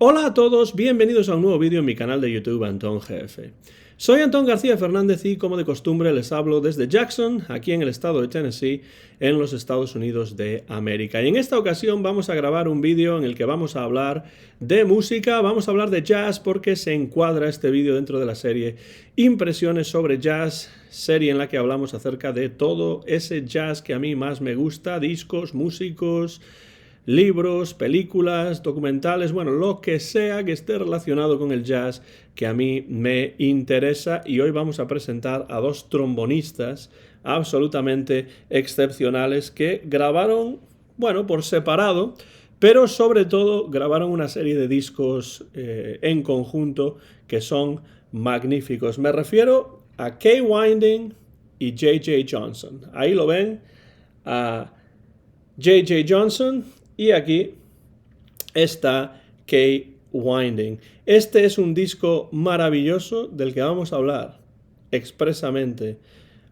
Hola a todos, bienvenidos a un nuevo vídeo en mi canal de YouTube Antón GF. Soy Antón García Fernández y como de costumbre les hablo desde Jackson, aquí en el estado de Tennessee, en los Estados Unidos de América. Y en esta ocasión vamos a grabar un vídeo en el que vamos a hablar de música, vamos a hablar de jazz porque se encuadra este vídeo dentro de la serie Impresiones sobre Jazz, serie en la que hablamos acerca de todo ese jazz que a mí más me gusta, discos, músicos, libros, películas, documentales, bueno, lo que sea que esté relacionado con el jazz que a mí me interesa. Y hoy vamos a presentar a dos trombonistas absolutamente excepcionales que grabaron, bueno, por separado, pero sobre todo grabaron una serie de discos en conjunto que son magníficos. Me refiero a Kay Winding y J.J. Johnson. Ahí lo ven, a J.J. Johnson, y aquí está Kay Winding. Este es un disco maravilloso del que vamos a hablar expresamente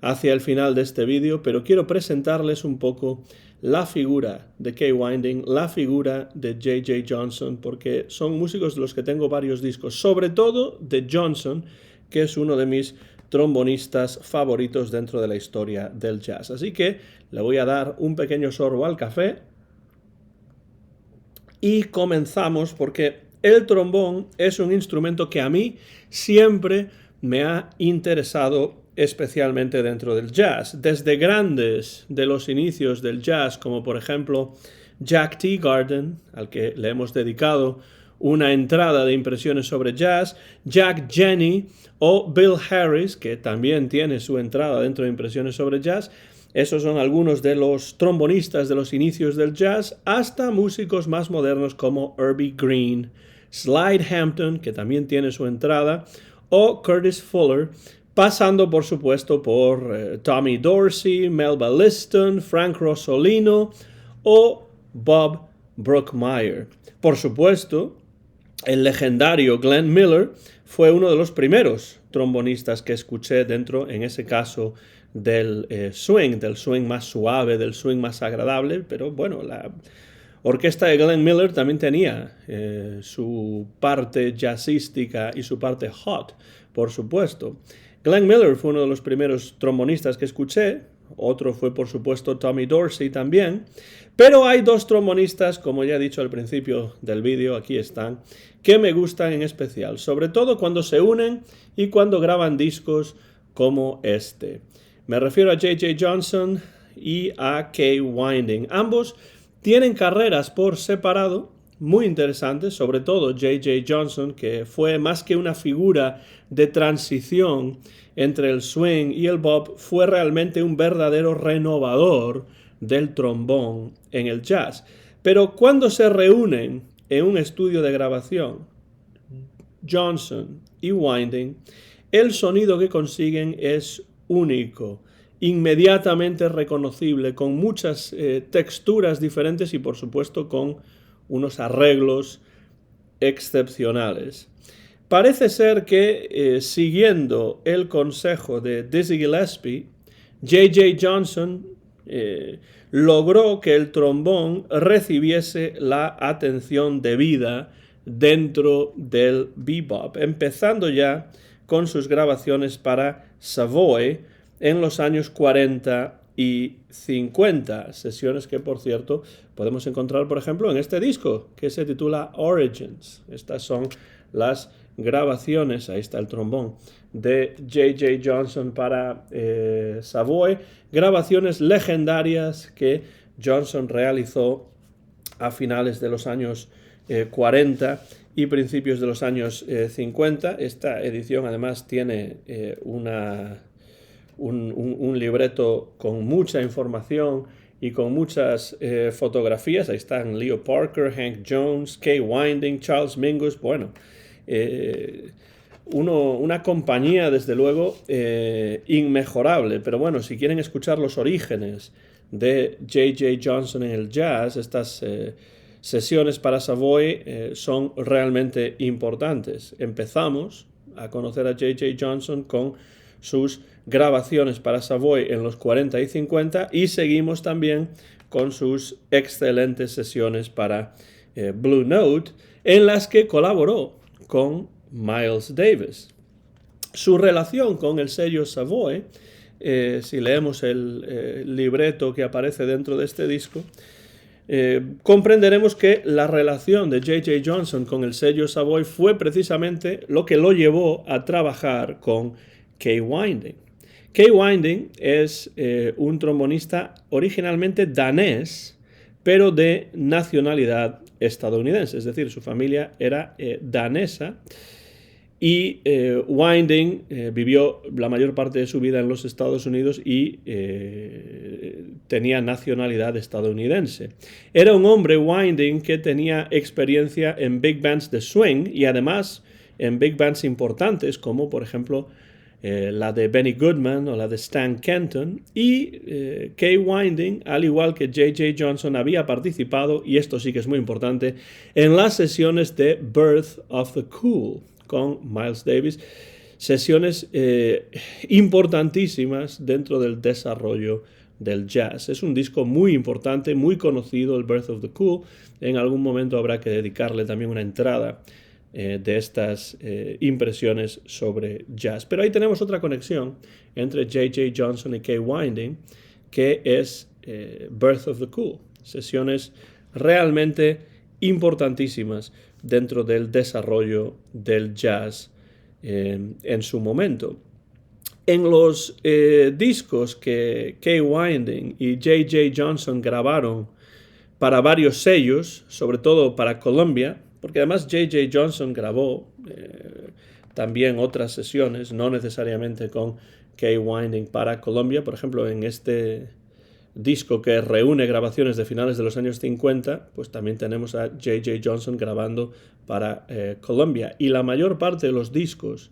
hacia el final de este vídeo, pero quiero presentarles un poco la figura de Kay Winding, la figura de J.J. Johnson, porque son músicos de los que tengo varios discos, sobre todo de Johnson, que es uno de mis trombonistas favoritos dentro de la historia del jazz. Así que le voy a dar un pequeño sorbo al café y comenzamos porque el trombón es un instrumento que a mí siempre me ha interesado especialmente dentro del jazz. Desde grandes de los inicios del jazz, como por ejemplo Jack Teagarden, al que le hemos dedicado una entrada de impresiones sobre jazz, Jack Jenny o Bill Harris, que también tiene su entrada dentro de impresiones sobre jazz. Esos son algunos de los trombonistas de los inicios del jazz, hasta músicos más modernos como Herbie Green, Slide Hampton, que también tiene su entrada, o Curtis Fuller, pasando por supuesto por Tommy Dorsey, Melba Liston, Frank Rosolino o Bob Brookmeyer. Por supuesto, el legendario Glenn Miller fue uno de los primeros trombonistas que escuché dentro, en ese caso, del swing más suave, del swing más agradable, pero bueno, la orquesta de Glenn Miller también tenía su parte jazzística y su parte hot, por supuesto. Glenn Miller fue uno de los primeros trombonistas que escuché, otro fue por supuesto Tommy Dorsey también, pero hay dos trombonistas, como ya he dicho al principio del vídeo, aquí están, que me gustan en especial, sobre todo cuando se unen y cuando graban discos como este. Me refiero a J.J. Johnson y a Kay Winding. Ambos tienen carreras por separado muy interesantes, sobre todo J.J. Johnson, que fue más que una figura de transición entre el swing y el bop, fue realmente un verdadero renovador del trombón en el jazz. Pero cuando se reúnen en un estudio de grabación, Johnson y Winding, el sonido que consiguen es único, inmediatamente reconocible, con muchas texturas diferentes y por supuesto con unos arreglos excepcionales. Parece ser que siguiendo el consejo de Dizzy Gillespie, J.J. Johnson logró que el trombón recibiese la atención debida dentro del bebop, empezando ya con sus grabaciones para Savoy en los años 40 y 50, sesiones que por cierto podemos encontrar por ejemplo en este disco que se titula Origins. Estas son las grabaciones, ahí está el trombón, de J.J. Johnson para Savoy, grabaciones legendarias que Johnson realizó a finales de los años 40 y principios de los años 50. Esta edición además tiene un libreto con mucha información y con muchas fotografías. Ahí están Leo Parker, Hank Jones, Kay Winding, Charles Mingus. Bueno, una compañía desde luego inmejorable. Pero bueno, si quieren escuchar los orígenes de J.J. Johnson en el jazz, estas sesiones para Savoy son realmente importantes. Empezamos a conocer a J.J. Johnson con sus grabaciones para Savoy en los 40 y 50 y seguimos también con sus excelentes sesiones para Blue Note en las que colaboró con Miles Davis. Su relación con el sello Savoy, si leemos el libreto que aparece dentro de este disco, comprenderemos que la relación de J.J. Johnson con el sello Savoy fue precisamente lo que lo llevó a trabajar con Kay Winding. Kay Winding es un trombonista originalmente danés, pero de nacionalidad estadounidense, es decir, su familia era danesa. Y Winding vivió la mayor parte de su vida en los Estados Unidos y tenía nacionalidad estadounidense. Era un hombre, Winding, que tenía experiencia en big bands de swing y además en big bands importantes como por ejemplo la de Benny Goodman o la de Stan Kenton. Y Kay Winding, al igual que J.J. Johnson, había participado, y esto sí que es muy importante, en las sesiones de Birth of the Cool con Miles Davis, sesiones importantísimas dentro del desarrollo del jazz. Es un disco muy importante, muy conocido, el Birth of the Cool. En algún momento habrá que dedicarle también una entrada de estas impresiones sobre jazz. Pero ahí tenemos otra conexión entre J.J. Johnson y Kay Winding, que es Birth of the Cool. Sesiones realmente importantísimas dentro del desarrollo del jazz en su momento. En los discos que Kay Winding y J.J. Johnson grabaron para varios sellos, sobre todo para Columbia, porque además J.J. Johnson grabó también otras sesiones, no necesariamente con Kay Winding para Columbia, por ejemplo, en este disco que reúne grabaciones de finales de los años 50, pues también tenemos a J.J. Johnson grabando para Columbia. Y la mayor parte de los discos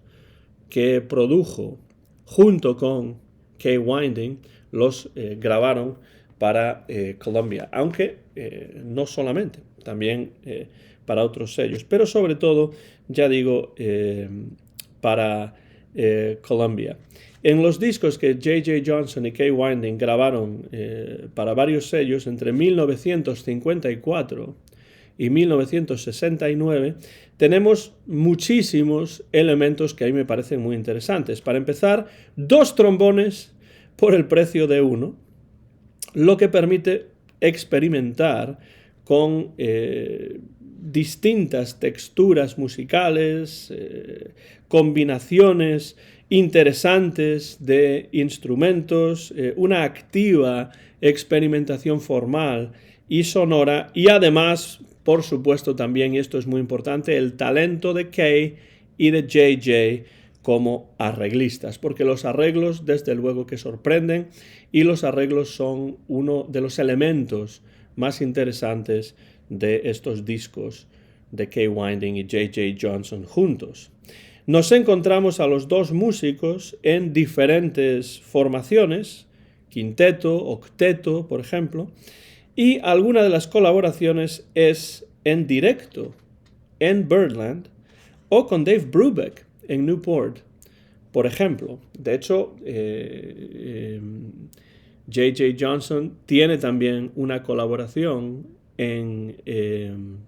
que produjo junto con Kay Winding los grabaron para Columbia, aunque no solamente, también para otros sellos, pero sobre todo, ya digo, para Columbia. En los discos que J.J. Johnson y Kay Winding grabaron para varios sellos entre 1954 y 1969, tenemos muchísimos elementos que a mí me parecen muy interesantes. Para empezar, 2 trombones por el precio de 1, lo que permite experimentar con distintas texturas musicales, combinaciones interesantes de instrumentos, una activa experimentación formal y sonora, y además, por supuesto también, y esto es muy importante, el talento de Kay y de J.J. como arreglistas, porque los arreglos desde luego que sorprenden, y los arreglos son uno de los elementos más interesantes de estos discos de Kay Winding y J.J. Johnson juntos. Nos encontramos a los 2 músicos en diferentes formaciones, quinteto, octeto, por ejemplo, y alguna de las colaboraciones es en directo, en Birdland, o con Dave Brubeck en Newport, por ejemplo. De hecho, J.J. Johnson tiene también una colaboración en el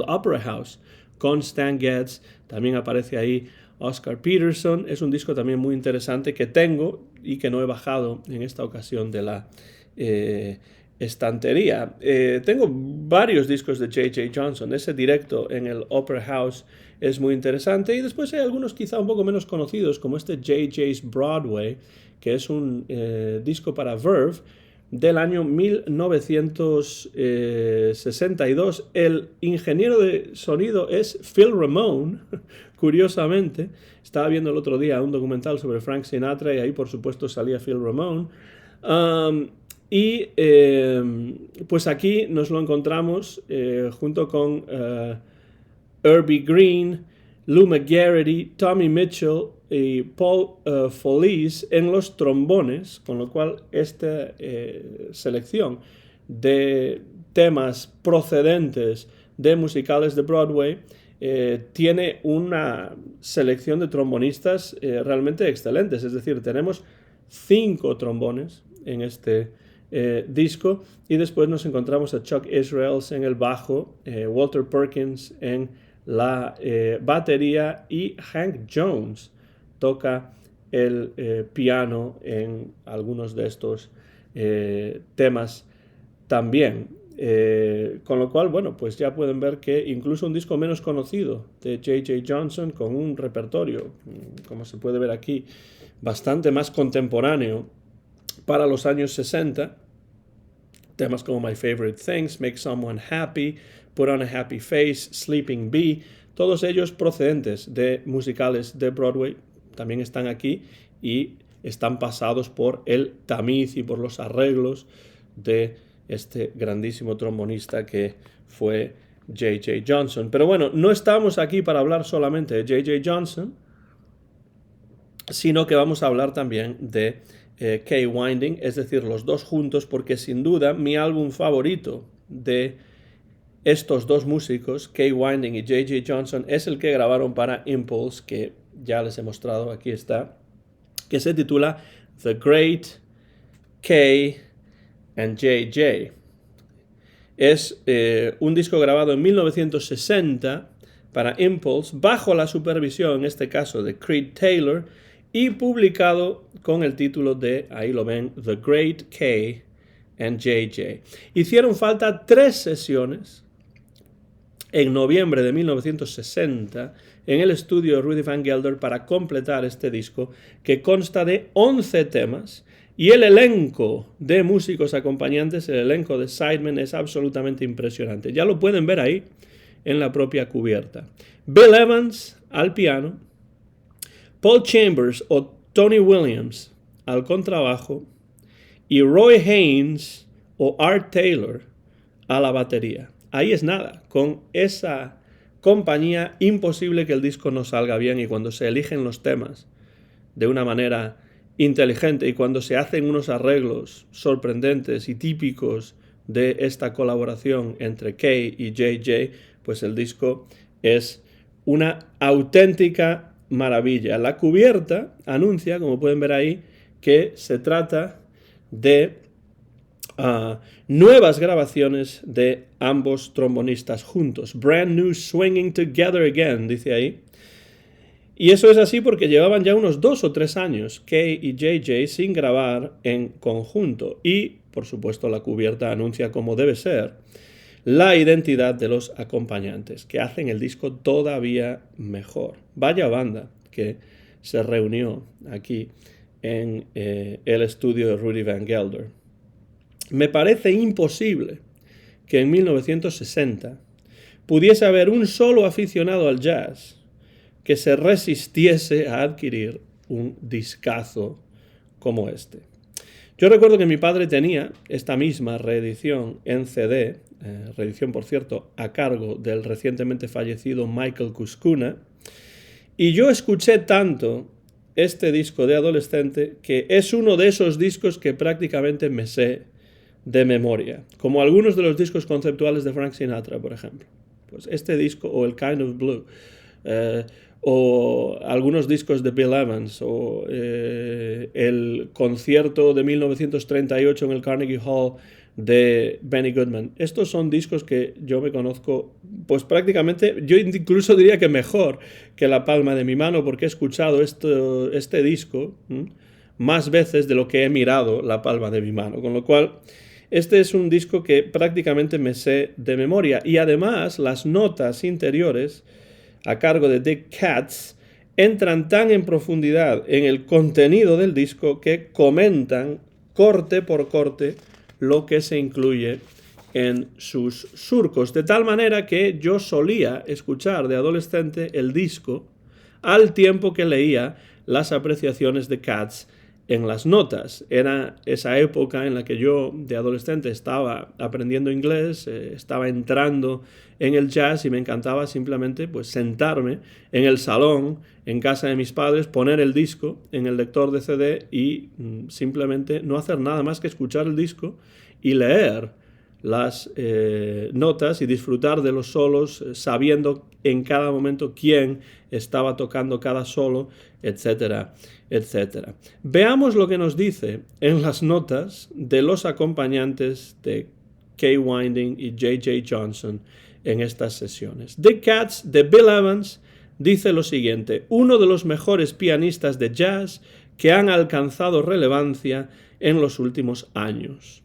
Opera House con Stan Getz. También aparece ahí Oscar Peterson. Es un disco también muy interesante que tengo y que no he bajado en esta ocasión de la estantería. Tengo varios discos de J.J. Johnson. Ese directo en el Opera House es muy interesante, y después hay algunos quizá un poco menos conocidos, como este J.J.'s Broadway, que es un disco para Verve del año 1962. El ingeniero de sonido es Phil Ramone, curiosamente. Estaba viendo el otro día un documental sobre Frank Sinatra y ahí por supuesto salía Phil Ramone. Pues aquí nos lo encontramos junto con Herbie Green, Lou McGarity, Tommy Mitchell y Paul Folies en los trombones, con lo cual esta selección de temas procedentes de musicales de Broadway tiene una selección de trombonistas realmente excelentes. Es decir, tenemos 5 trombones en este disco. Y después nos encontramos a Chuck Israels en el bajo, Walter Perkins en la batería y Hank Jones toca el piano en algunos de estos temas también. Con lo cual, bueno, pues ya pueden ver que incluso un disco menos conocido de J.J. Johnson, con un repertorio, como se puede ver aquí, bastante más contemporáneo para los años 60, temas como My Favorite Things, Make Someone Happy, Put on a Happy Face, Sleeping Bee, todos ellos procedentes de musicales de Broadway, también están aquí y están pasados por el tamiz y por los arreglos de este grandísimo trombonista que fue J.J. Johnson. Pero bueno, no estamos aquí para hablar solamente de J.J. Johnson, sino que vamos a hablar también de Kay Winding, es decir, los dos juntos, porque sin duda mi álbum favorito de estos dos músicos, Kay Winding y J.J. Johnson, es el que grabaron para Impulse, que ya les he mostrado, aquí está, que se titula The Great Kay and J.J. Es un disco grabado en 1960 para Impulse, bajo la supervisión, en este caso, de Creed Taylor, y publicado con el título de, ahí lo ven, The Great Kay and J.J. Hicieron falta 3 sesiones en noviembre de 1960 en el estudio de Rudy Van Gelder para completar este disco, que consta de 11 temas, y el elenco de músicos acompañantes, el elenco de sidemen, es absolutamente impresionante. Ya lo pueden ver ahí en la propia cubierta. Bill Evans al piano, Paul Chambers o Tony Williams al contrabajo y Roy Haynes o Art Taylor a la batería. Ahí es nada, con esa compañía imposible que el disco no salga bien, y cuando se eligen los temas de una manera inteligente y cuando se hacen unos arreglos sorprendentes y típicos de esta colaboración entre Kay y JJ, pues el disco es una auténtica maravilla. La cubierta anuncia, como pueden ver ahí, que se trata de nuevas grabaciones de ambos trombonistas juntos. Brand new swinging together again, dice ahí. Y eso es así porque llevaban ya unos 2 o 3 años Kay y JJ sin grabar en conjunto. Y, por supuesto, la cubierta anuncia, como debe ser, la identidad de los acompañantes, que hacen el disco todavía mejor. Vaya banda que se reunió aquí en el estudio de Rudy Van Gelder. Me parece imposible que en 1960 pudiese haber un solo aficionado al jazz que se resistiese a adquirir un discazo como este. Yo recuerdo que mi padre tenía esta misma reedición en CD, reedición, por cierto, a cargo del recientemente fallecido Michael Kuskuna, y yo escuché tanto este disco de adolescente que es uno de esos discos que prácticamente me sé de memoria, como algunos de los discos conceptuales de Frank Sinatra, por ejemplo. Pues este disco, o el Kind of Blue, o algunos discos de Bill Evans, o el concierto de 1938 en el Carnegie Hall de Benny Goodman. Estos son discos que yo me conozco, pues prácticamente, yo incluso diría que mejor que la palma de mi mano, porque he escuchado este disco más veces de lo que he mirado la palma de mi mano, con lo cual este es un disco que prácticamente me sé de memoria, y además las notas interiores a cargo de Dick Katz entran tan en profundidad en el contenido del disco que comentan corte por corte lo que se incluye en sus surcos, de tal manera que yo solía escuchar de adolescente el disco al tiempo que leía las apreciaciones de Katz en las notas. Era esa época en la que yo de adolescente estaba aprendiendo inglés, estaba entrando en el jazz, y me encantaba simplemente pues sentarme en el salón en casa de mis padres, poner el disco en el lector de CD y simplemente no hacer nada más que escuchar el disco y leer las notas y disfrutar de los solos sabiendo en cada momento quién estaba tocando cada solo, etcétera, etcétera. Veamos lo que nos dice en las notas de los acompañantes de Kay Winding y J.J. Johnson en estas sesiones. Dick Katz de Bill Evans dice lo siguiente: uno de los mejores pianistas de jazz que han alcanzado relevancia en los últimos años.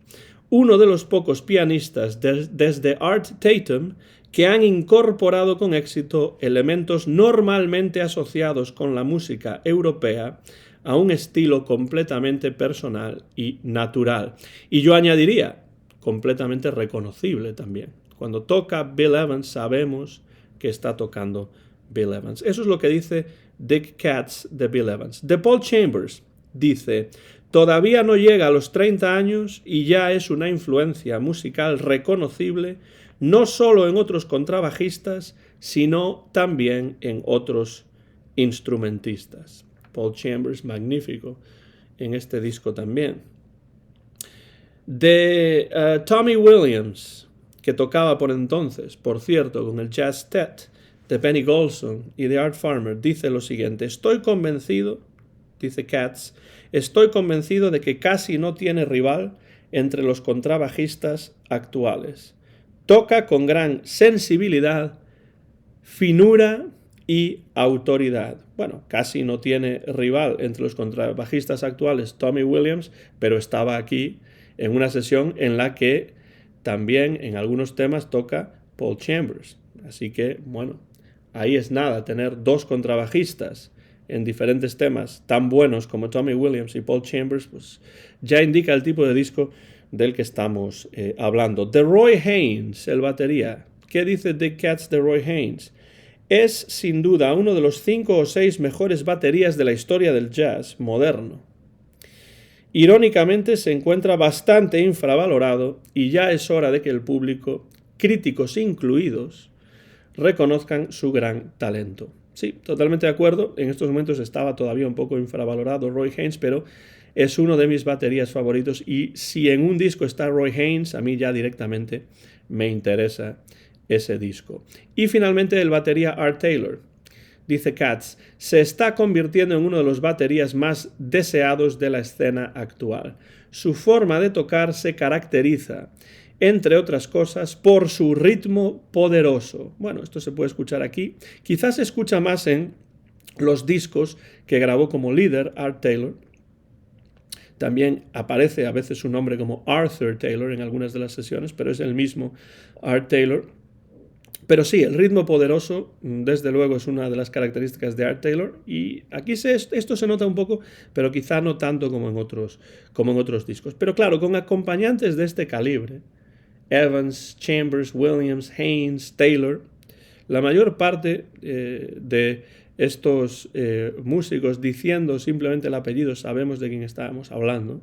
Uno de los pocos pianistas desde Art Tatum que han incorporado con éxito elementos normalmente asociados con la música europea a un estilo completamente personal y natural. Y yo añadiría, completamente reconocible también. Cuando toca Bill Evans sabemos que está tocando Bill Evans. Eso es lo que dice Dick Katz de Bill Evans. De Paul Chambers dice: todavía no llega a los 30 años y ya es una influencia musical reconocible, no solo en otros contrabajistas, sino también en otros instrumentistas. Paul Chambers, magnífico en este disco también. De Tommy Williams, que tocaba por entonces, por cierto, con el Jazz Tet de Benny Golson y de Art Farmer, dice lo siguiente: estoy convencido, dice Katz, estoy convencido de que casi no tiene rival entre los contrabajistas actuales. Toca con gran sensibilidad, finura y autoridad. Bueno, casi no tiene rival entre los contrabajistas actuales Tommy Williams, pero estaba aquí en una sesión en la que también en algunos temas toca Paul Chambers. Así que, bueno, ahí es nada, tener dos contrabajistas en diferentes temas tan buenos como Tommy Williams y Paul Chambers, pues ya indica el tipo de disco del que estamos hablando. De Roy Haynes, el batería. ¿Qué dice Dick Katz de Roy Haynes? Es sin duda uno de los 5 o 6 mejores baterías de la historia del jazz moderno. Irónicamente se encuentra bastante infravalorado y ya es hora de que el público, críticos incluidos, reconozcan su gran talento. Sí, totalmente de acuerdo. En estos momentos estaba todavía un poco infravalorado Roy Haynes, pero es uno de mis baterías favoritos y si en un disco está Roy Haynes, a mí ya directamente me interesa ese disco. Y finalmente el batería Art Taylor. Dice Katz, se está convirtiendo en uno de los baterías más deseados de la escena actual. Su forma de tocar se caracteriza, entre otras cosas, por su ritmo poderoso. Bueno, esto se puede escuchar aquí. Quizás se escucha más en los discos que grabó como líder Art Taylor. También aparece a veces su nombre como Arthur Taylor en algunas de las sesiones, pero es el mismo Art Taylor. Pero sí, el ritmo poderoso, desde luego, es una de las características de Art Taylor. Y aquí esto se nota un poco, pero quizá no tanto como en otros discos. Pero claro, con acompañantes de este calibre, Evans, Chambers, Williams, Haynes, Taylor, la mayor parte de estos músicos diciendo simplemente el apellido sabemos de quién estábamos hablando.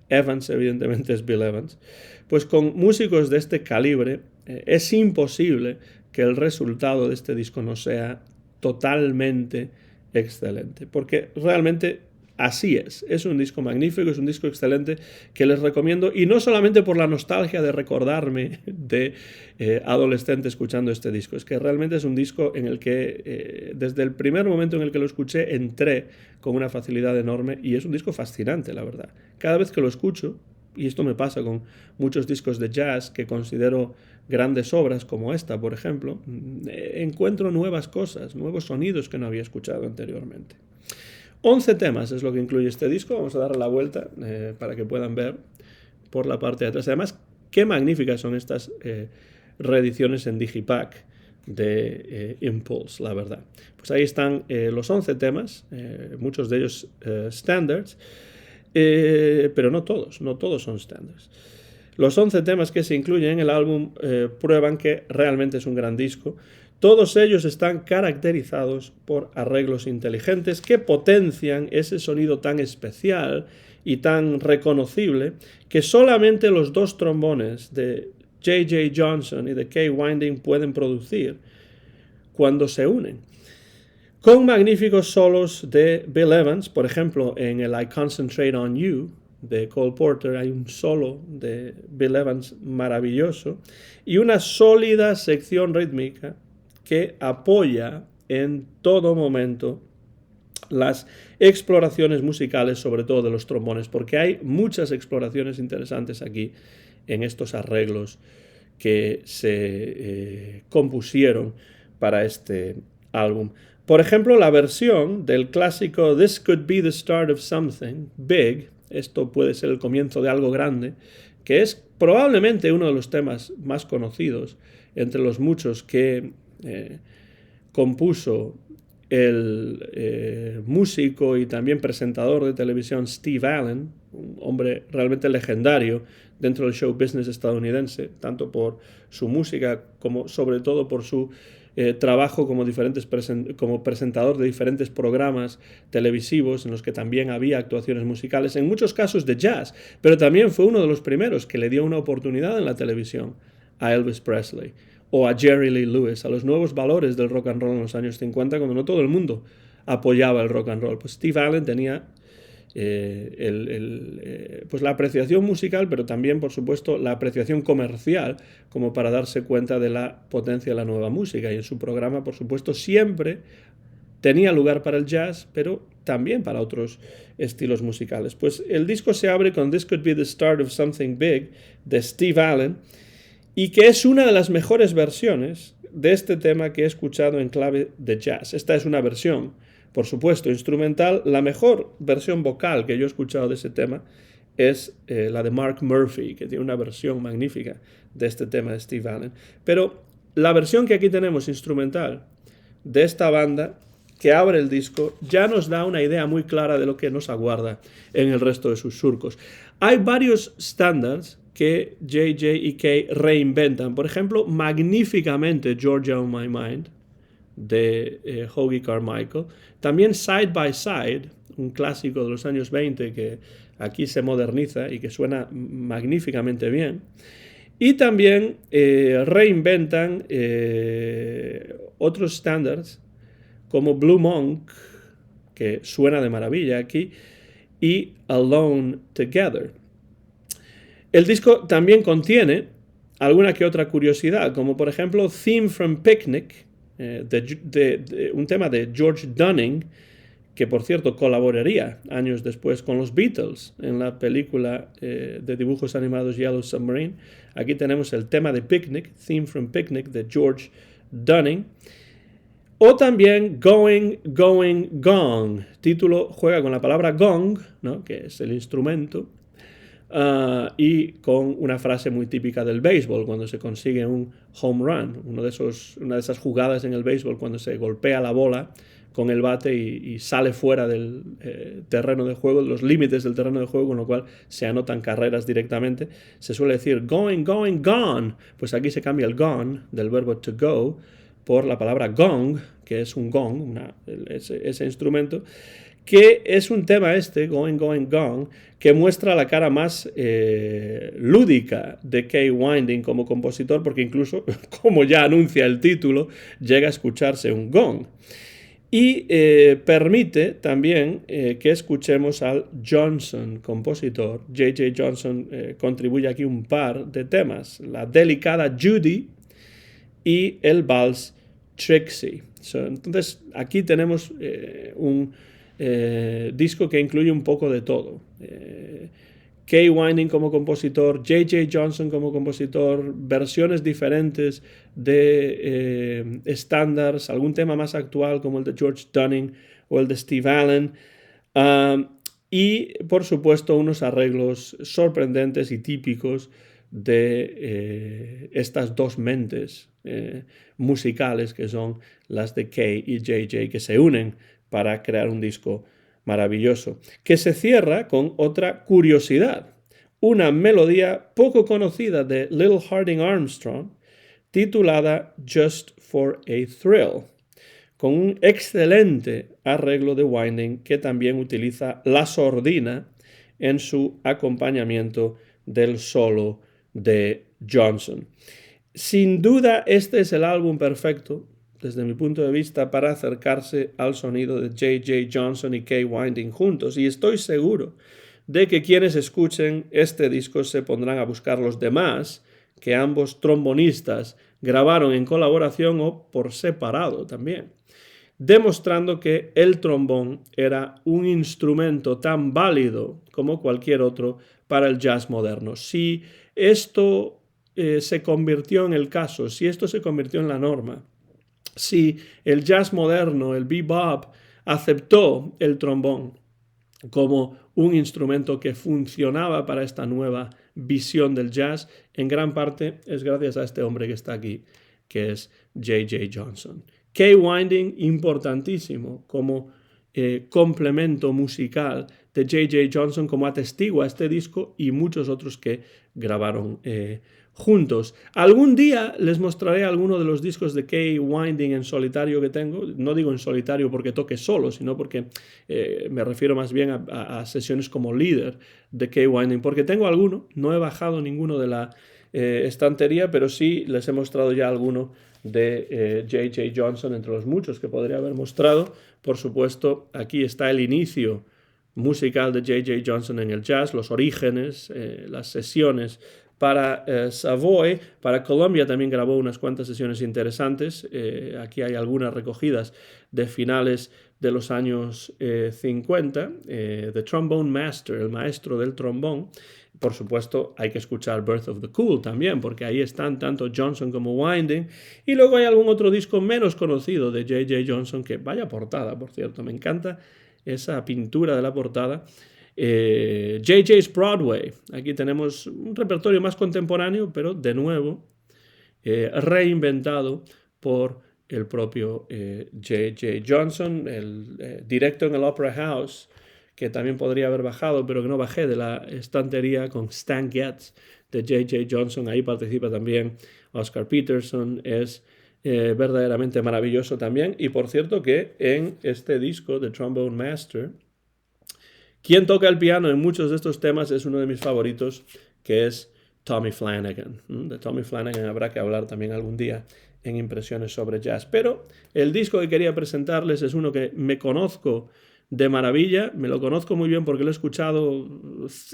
Evans, evidentemente, es Bill Evans. Pues con músicos de este calibre es imposible que el resultado de este disco no sea totalmente excelente, porque realmente así es. Es un disco magnífico, es un disco excelente que les recomiendo, y no solamente por la nostalgia de recordarme de adolescente escuchando este disco, es que realmente es un disco en el que desde el primer momento en el que lo escuché entré con una facilidad enorme y es un disco fascinante, la verdad. Cada vez que lo escucho, y esto me pasa con muchos discos de jazz que considero grandes obras como esta, por ejemplo, encuentro nuevas cosas, nuevos sonidos que no había escuchado anteriormente. 11 temas es lo que incluye este disco. Vamos a darle la vuelta para que puedan ver por la parte de atrás. Además, qué magníficas son estas reediciones en Digipack de Impulse, la verdad. Pues ahí están los 11 temas, muchos de ellos standards, pero no todos son standards. Los 11 temas que se incluyen en el álbum prueban que realmente es un gran disco. Todos ellos están caracterizados por arreglos inteligentes que potencian ese sonido tan especial y tan reconocible que solamente los dos trombones de J.J. Johnson y de Kay Winding pueden producir cuando se unen. Con magníficos solos de Bill Evans, por ejemplo, en el I Concentrate on You, de Cole Porter, hay un solo de Bill Evans maravilloso y una sólida sección rítmica que apoya en todo momento las exploraciones musicales, sobre todo de los trombones, porque hay muchas exploraciones interesantes aquí en estos arreglos que se compusieron para este álbum. Por ejemplo, la versión del clásico This Could Be the Start of Something Big, esto puede ser el comienzo de algo grande, que es probablemente uno de los temas más conocidos entre los muchos que compuso el músico y también presentador de televisión Steve Allen, un hombre realmente legendario dentro del show business estadounidense, tanto por su música como sobre todo por su trabajo como presentador de diferentes programas televisivos en los que también había actuaciones musicales, en muchos casos de jazz, pero también fue uno de los primeros que le dio una oportunidad en la televisión a Elvis Presley o a Jerry Lee Lewis, a los nuevos valores del rock and roll en los años 50, cuando no todo el mundo apoyaba el rock and roll. Pues Steve Allen tenía pues la apreciación musical, pero también, por supuesto, la apreciación comercial, como para darse cuenta de la potencia de la nueva música. Y en su programa, por supuesto, siempre tenía lugar para el jazz, pero también para otros estilos musicales. Pues el disco se abre con This Could Be the Start of Something Big, de Steve Allen, y que es una de las mejores versiones de este tema que he escuchado en clave de jazz. Esta es una versión, por supuesto, instrumental. La mejor versión vocal que yo he escuchado de ese tema es la de Mark Murphy, que tiene una versión magnífica de este tema de Steve Allen. Pero la versión que aquí tenemos instrumental de esta banda que abre el disco ya nos da una idea muy clara de lo que nos aguarda en el resto de sus surcos. Hay varios estándares que J.J. y Kay reinventan. Por ejemplo, magníficamente Georgia on My Mind, de Hoagy Carmichael. También Side by Side, un clásico de los años 20 que aquí se moderniza y que suena magníficamente bien. Y también reinventan otros estándares como Blue Monk, que suena de maravilla aquí, y Alone Together. El disco también contiene alguna que otra curiosidad, como por ejemplo Theme from Picnic, un tema de George Dunning, que por cierto colaboraría años después con los Beatles en la película de dibujos animados Yellow Submarine. Aquí tenemos el tema de Picnic, Theme from Picnic, de George Dunning. O también Going, Going, Gong. Título juega con la palabra gong, ¿no?, que es el instrumento, y con una frase muy típica del béisbol, cuando se consigue un home run, una de esas jugadas en el béisbol cuando se golpea la bola con el bate y sale fuera del terreno de juego, de los límites del terreno de juego, con lo cual se anotan carreras directamente. Se suele decir going, going, gone. Pues aquí se cambia el gone del verbo to go por la palabra gong, que es un gong, ese instrumento, que es un tema Going, Going, Gone, que muestra la cara más lúdica de Kay Winding como compositor, porque incluso, como ya anuncia el título, llega a escucharse un gong. Y permite también que escuchemos al Johnson, compositor. J.J. Johnson contribuye aquí un par de temas, la delicada Judy y el vals Trixie. Entonces, aquí tenemos un disco que incluye un poco de todo. Kay Winding como compositor, J.J. Johnson como compositor, versiones diferentes de estándares, algún tema más actual como el de George Dunning o el de Steve Allen, y por supuesto unos arreglos sorprendentes y típicos de estas dos mentes musicales que son las de Kay y J.J., que se unen para crear un disco maravilloso, que se cierra con otra curiosidad, una melodía poco conocida de Little Harding Armstrong, titulada Just for a Thrill, con un excelente arreglo de Winding que también utiliza la sordina en su acompañamiento del solo de Johnson. Sin duda, este es el álbum perfecto, desde mi punto de vista, para acercarse al sonido de J.J. Johnson y Kay Winding juntos. Y estoy seguro de que quienes escuchen este disco se pondrán a buscar los demás que ambos trombonistas grabaron en colaboración o por separado también, demostrando que el trombón era un instrumento tan válido como cualquier otro para el jazz moderno. Si esto se convirtió en el caso, si esto se convirtió en la norma, si el jazz moderno, el bebop, aceptó el trombón como un instrumento que funcionaba para esta nueva visión del jazz, en gran parte es gracias a este hombre que está aquí, que es J.J. Johnson. Kay Winding, importantísimo como complemento musical de J.J. Johnson, como atestigua este disco y muchos otros que grabaron juntos. Algún día les mostraré alguno de los discos de Kay Winding en solitario que tengo. No digo en solitario porque toque solo, sino porque me refiero más bien a sesiones como líder de Kay Winding, porque tengo alguno, no he bajado ninguno de la estantería, pero sí les he mostrado ya alguno de J.J. Johnson, entre los muchos que podría haber mostrado. Por supuesto, aquí está el inicio musical de J.J. Johnson en el jazz, los orígenes, las sesiones para Savoy. Para Columbia también grabó unas cuantas sesiones interesantes. Aquí hay algunas recogidas de finales de los años 50. The Trombone Master, el maestro del trombón. Por supuesto, hay que escuchar Birth of the Cool también, porque ahí están tanto Johnson como Winding. Y luego hay algún otro disco menos conocido de J.J. Johnson, que vaya portada, por cierto, me encanta esa pintura de la portada. J.J.'s Broadway. Aquí tenemos un repertorio más contemporáneo, pero de nuevo reinventado por el propio J.J. Johnson, el directo en el Opera House, que también podría haber bajado, pero que no bajé de la estantería, con Stan Getz de J.J. Johnson. Ahí participa también Oscar Peterson. Es verdaderamente maravilloso también. Y por cierto que en este disco de Trombone Master, quien toca el piano en muchos de estos temas es uno de mis favoritos, que es Tommy Flanagan. De Tommy Flanagan habrá que hablar también algún día en Impresiones sobre Jazz. Pero el disco que quería presentarles es uno que me conozco de maravilla, me lo conozco muy bien porque lo he escuchado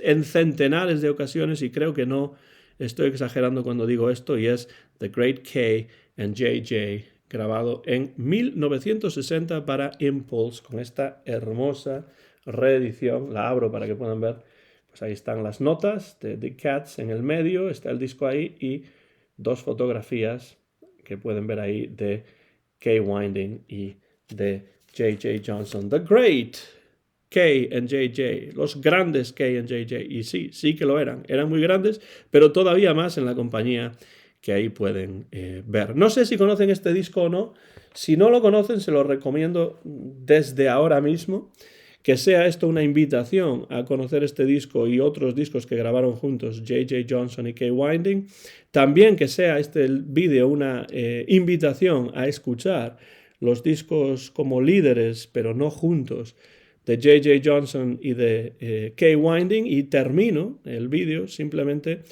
en centenares de ocasiones y creo que no estoy exagerando cuando digo esto, y es The Great K and J.J., grabado en 1960 para Impulse, con esta hermosa reedición. La abro para que puedan ver. Pues ahí están las notas de The Cats en el medio, está el disco ahí y dos fotografías que pueden ver ahí de Kay Winding y de J.J. Johnson. The Great K and J.J., los grandes K and J.J. Y sí que lo eran muy grandes, pero todavía más en la compañía que ahí pueden ver. No sé si conocen este disco o no. Si no lo conocen, se lo recomiendo desde ahora mismo. Que sea esto una invitación a conocer este disco y otros discos que grabaron juntos J.J. Johnson y Kay Winding. También que sea este vídeo una invitación a escuchar los discos como líderes, pero no juntos, de J.J. Johnson y de Kay Winding. Y termino el vídeo simplemente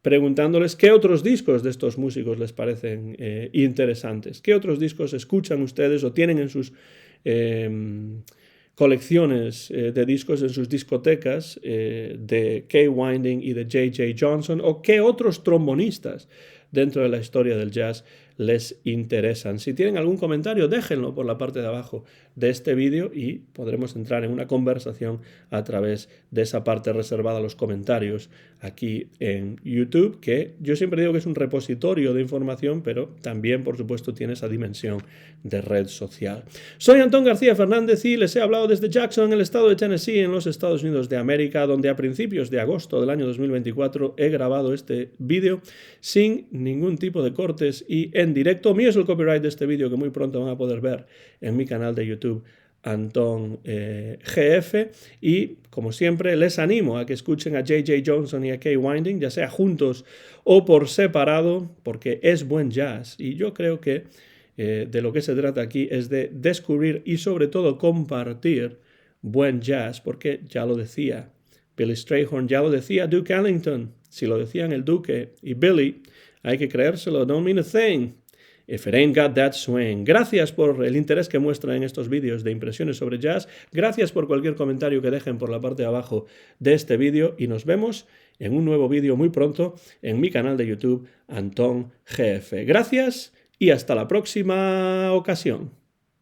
preguntándoles qué otros discos de estos músicos les parecen interesantes. ¿Qué otros discos escuchan ustedes o tienen en sus colecciones de discos, en sus discotecas, de Kay Winding y de J.J. Johnson? ¿O qué otros trombonistas dentro de la historia del jazz les interesan? Si tienen algún comentario, déjenlo por la parte de abajo de este vídeo y podremos entrar en una conversación a través de esa parte reservada a los comentarios aquí en YouTube, que yo siempre digo que es un repositorio de información, pero también, por supuesto, tiene esa dimensión de red social. Soy Antón García Fernández y les he hablado desde Jackson, en el estado de Tennessee, en los Estados Unidos de América, donde a principios de agosto del año 2024 he grabado este vídeo sin ningún tipo de cortes y en directo. Mío es el copyright de este vídeo, que muy pronto van a poder ver en mi canal de YouTube, Antón GF. Y como siempre les animo a que escuchen a J.J. Johnson y a Kay Winding, ya sea juntos o por separado, porque es buen jazz. Y yo creo que de lo que se trata aquí es de descubrir y sobre todo compartir buen jazz, porque ya lo decía Billy Strayhorn, ya lo decía Duke Ellington. Si lo decían el Duque y Billy, hay que creérselo, don't mean a thing. If it ain't got that swing. Gracias por el interés que muestran en estos vídeos de impresiones sobre jazz. Gracias por cualquier comentario que dejen por la parte de abajo de este vídeo y nos vemos en un nuevo vídeo muy pronto en mi canal de YouTube, Antón GF. Gracias y hasta la próxima ocasión.